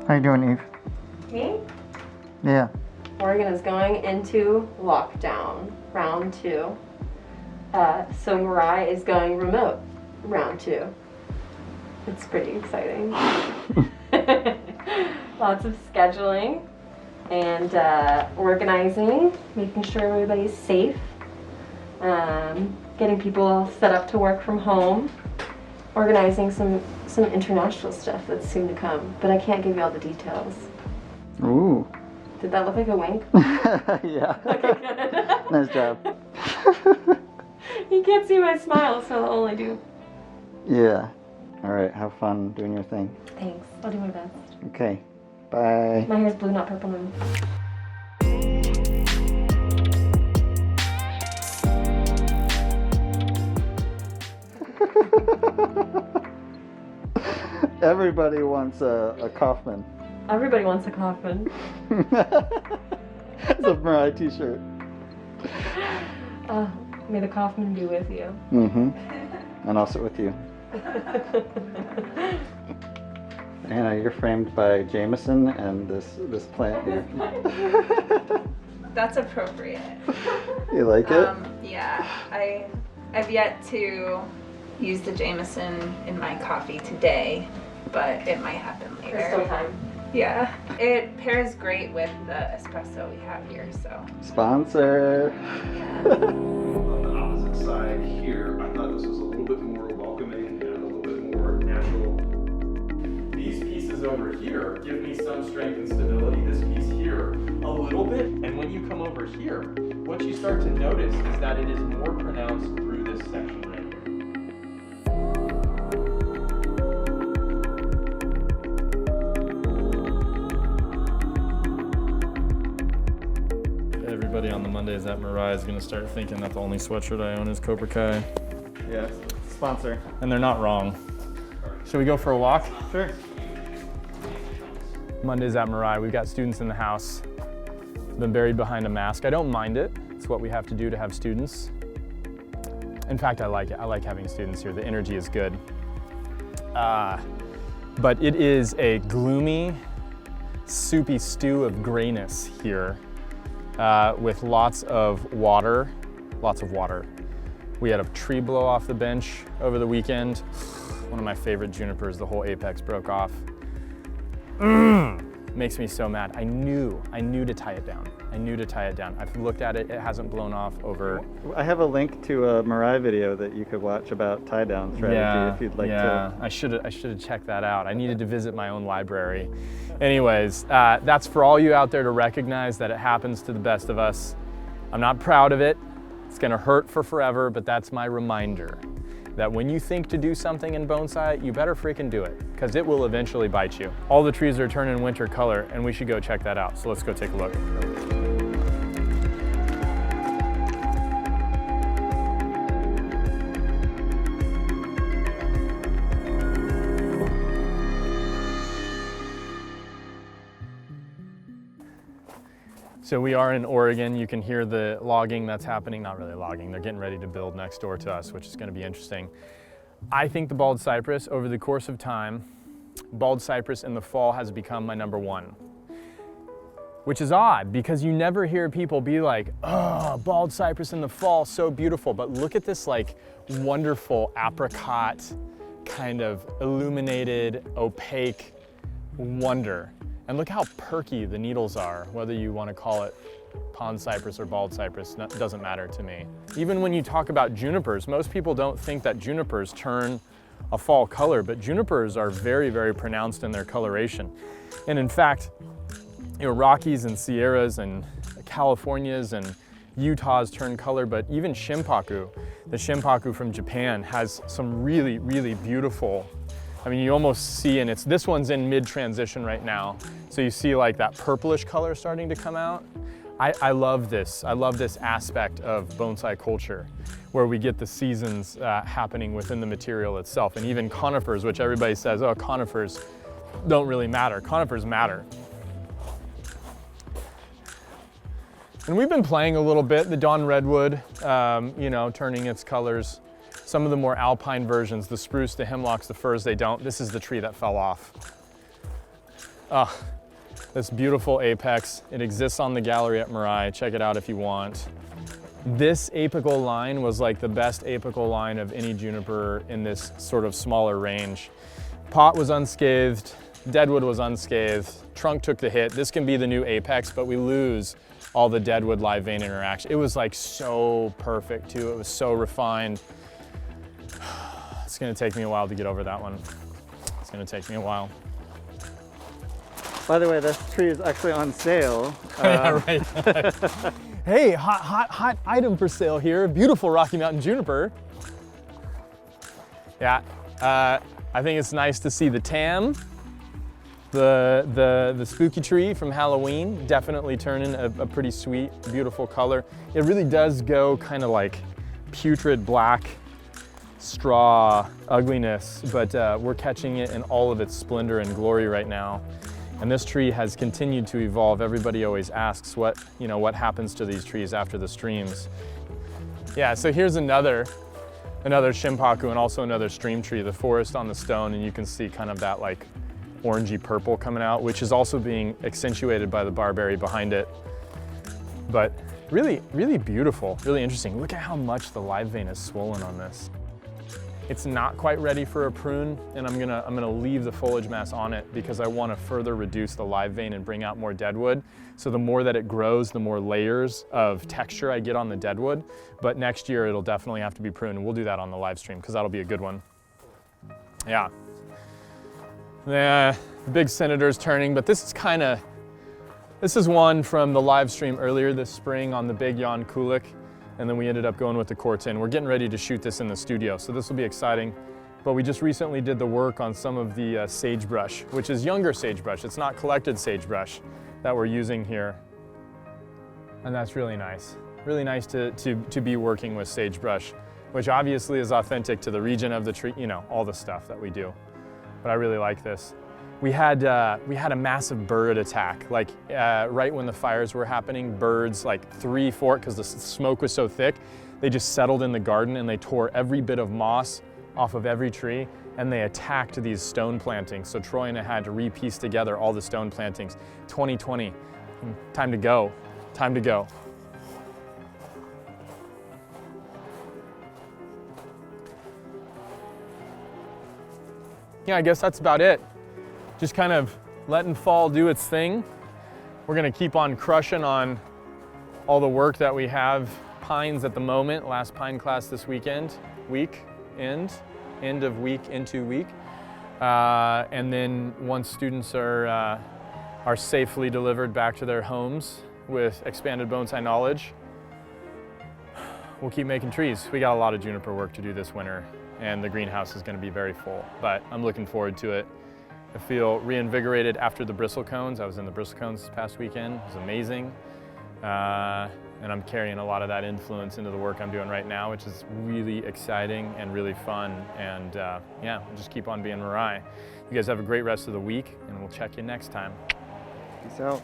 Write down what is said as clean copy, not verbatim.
How you doing, Eve? Me? Yeah. Oregon is going into lockdown, round 2. So Mirai is going remote, round 2. It's pretty exciting. Lots of scheduling and organizing, making sure everybody's safe, getting people set up to work from home, organizing some international stuff that's soon to come, but I can't give you all the details. Ooh. Did that look like a wink? Yeah. Okay, good. Nice job. You can't see my smile, so I'll only do. Yeah. All right. Have fun doing your thing. Thanks. I'll do my best. Okay. Bye. My hair's blue, not purple. No. Everybody wants a Kaufman. Everybody wants a coffin. It's a Mirai t-shirt. May the Kaufman be with you. Mm-hmm. And I'll sit with you. Anna, you're framed by Jameson and this plant here. That's appropriate. You like it? Yeah, I've yet to use the Jameson in my coffee today, but it might happen later. There's still time. Yeah, it pairs great with the espresso we have here, so. Sponsor. Yeah. On the opposite side here, I thought this was a little bit more welcoming and a little bit more natural. These pieces over here give me some strength and stability. This piece here, a little bit. And when you come over here, what you start to notice is that it is more pronounced through this section right here. Everybody on the Mondays at Mirai is going to start thinking that the only sweatshirt I own is Cobra Kai. Yes. Sponsor. And they're not wrong. Should we go for a walk? Sure. Mondays at Mirai, we've got students in the house. Been buried behind a mask. I don't mind it. It's what we have to do to have students. In fact, I like it. I like having students here. The energy is good. But it is a gloomy, soupy stew of grayness here. With lots of water. We had a tree blow off the bench over the weekend. One of my favorite junipers, the whole apex broke off. Makes me so mad. I knew to tie it down. I've looked at it, it hasn't blown off over. I have a link to a Mirai video that you could watch about tie-down strategy if you'd like to. I should have checked that out. I needed to visit my own library. Anyways, that's for all you out there to recognize that it happens to the best of us. I'm not proud of it. It's gonna hurt for forever, but that's my reminder that when you think to do something in bonsai, you better freaking do it, because it will eventually bite you. All the trees are turning winter color, and we should go check that out. So let's go take a look. So we are in Oregon. You can hear the logging that's happening. Not really logging, they're getting ready to build next door to us, which is gonna be interesting. I think the bald cypress, over the course of time, bald cypress in the fall has become my #1. Which is odd, because you never hear people be like, oh, bald cypress in the fall, so beautiful. But look at this like wonderful apricot, kind of illuminated, opaque wonder. And look how perky the needles are, whether you want to call it pond cypress or bald cypress, doesn't matter to me. Even when you talk about junipers, most people don't think that junipers turn a fall color, but junipers are very, very pronounced in their coloration. And in fact, Rockies and Sierras and Californias and Utahs turn color, but even Shimpaku, the Shimpaku from Japan, has some really, really beautiful, I mean, you almost see, and this one's in mid-transition right now, so you see like that purplish color starting to come out. I love this. I love this aspect of bonsai culture, where we get the seasons happening within the material itself. And even conifers, which everybody says, oh, conifers don't really matter. Conifers matter. And we've been playing a little bit, the Dawn Redwood, turning its colors. Some of the more alpine versions, the spruce, the hemlocks, the firs, they don't. This is the tree that fell off. Oh, this beautiful apex. It exists on the gallery at Mirai. Check it out if you want. This apical line was like the best apical line of any juniper in this sort of smaller range. Pot was unscathed, deadwood was unscathed, trunk took the hit. This can be the new apex, but we lose all the deadwood live vein interaction. It was like so perfect too. It was so refined. It's gonna take me a while to get over that one. It's gonna take me a while. By the way, this tree is actually on sale. Yeah, right. Hey, hot item for sale here. Beautiful Rocky Mountain juniper. Yeah, I think it's nice to see the tam, the spooky tree from Halloween, definitely turning a pretty sweet, beautiful color. It really does go kind of like putrid black straw ugliness, but we're catching it in all of its splendor and glory right now. And this tree has continued to evolve. Everybody always asks what happens to these trees after the streams. Yeah, so here's another shimpaku and also another stream tree, the forest on the stone, and you can see kind of that like orangey purple coming out, which is also being accentuated by the barberry behind it. But really, really beautiful, really interesting. Look at how much the live vein is swollen on this. It's not quite ready for a prune, and I'm gonna leave the foliage mass on it because I want to further reduce the live vein and bring out more deadwood. So the more that it grows, the more layers of texture I get on the deadwood. But next year it'll definitely have to be pruned, and we'll do that on the live stream because that'll be a good one. Yeah. The big senator's turning, but this is one from the live stream earlier this spring on the big Jan Kulik. And then we ended up going with the quartz in. We're getting ready to shoot this in the studio, so this will be exciting. But we just recently did the work on some of the sagebrush, which is younger sagebrush. It's not collected sagebrush that we're using here. And that's really nice. Really nice to be working with sagebrush, which obviously is authentic to the region of the tree, all the stuff that we do. But I really like this. We had a massive bird attack, like right when the fires were happening, birds, like 3, 4, because the smoke was so thick, they just settled in the garden and they tore every bit of moss off of every tree, and they attacked these stone plantings. So Troy and I had to re-piece together all the stone plantings. 2020, time to go, time to go. Yeah, I guess that's about it. Just kind of letting fall do its thing. We're gonna keep on crushing on all the work that we have. Pines at the moment, last pine class this weekend, end of week into week. And then once students are safely delivered back to their homes with expanded bonsai knowledge, we'll keep making trees. We got a lot of juniper work to do this winter, and the greenhouse is gonna be very full, but I'm looking forward to it. I feel reinvigorated after the bristlecones. I was in the bristlecones this past weekend. It was amazing. And I'm carrying a lot of that influence into the work I'm doing right now, which is really exciting and really fun. And yeah, we'll just keep on being Mirai. You guys have a great rest of the week, and we'll check you next time. Peace out.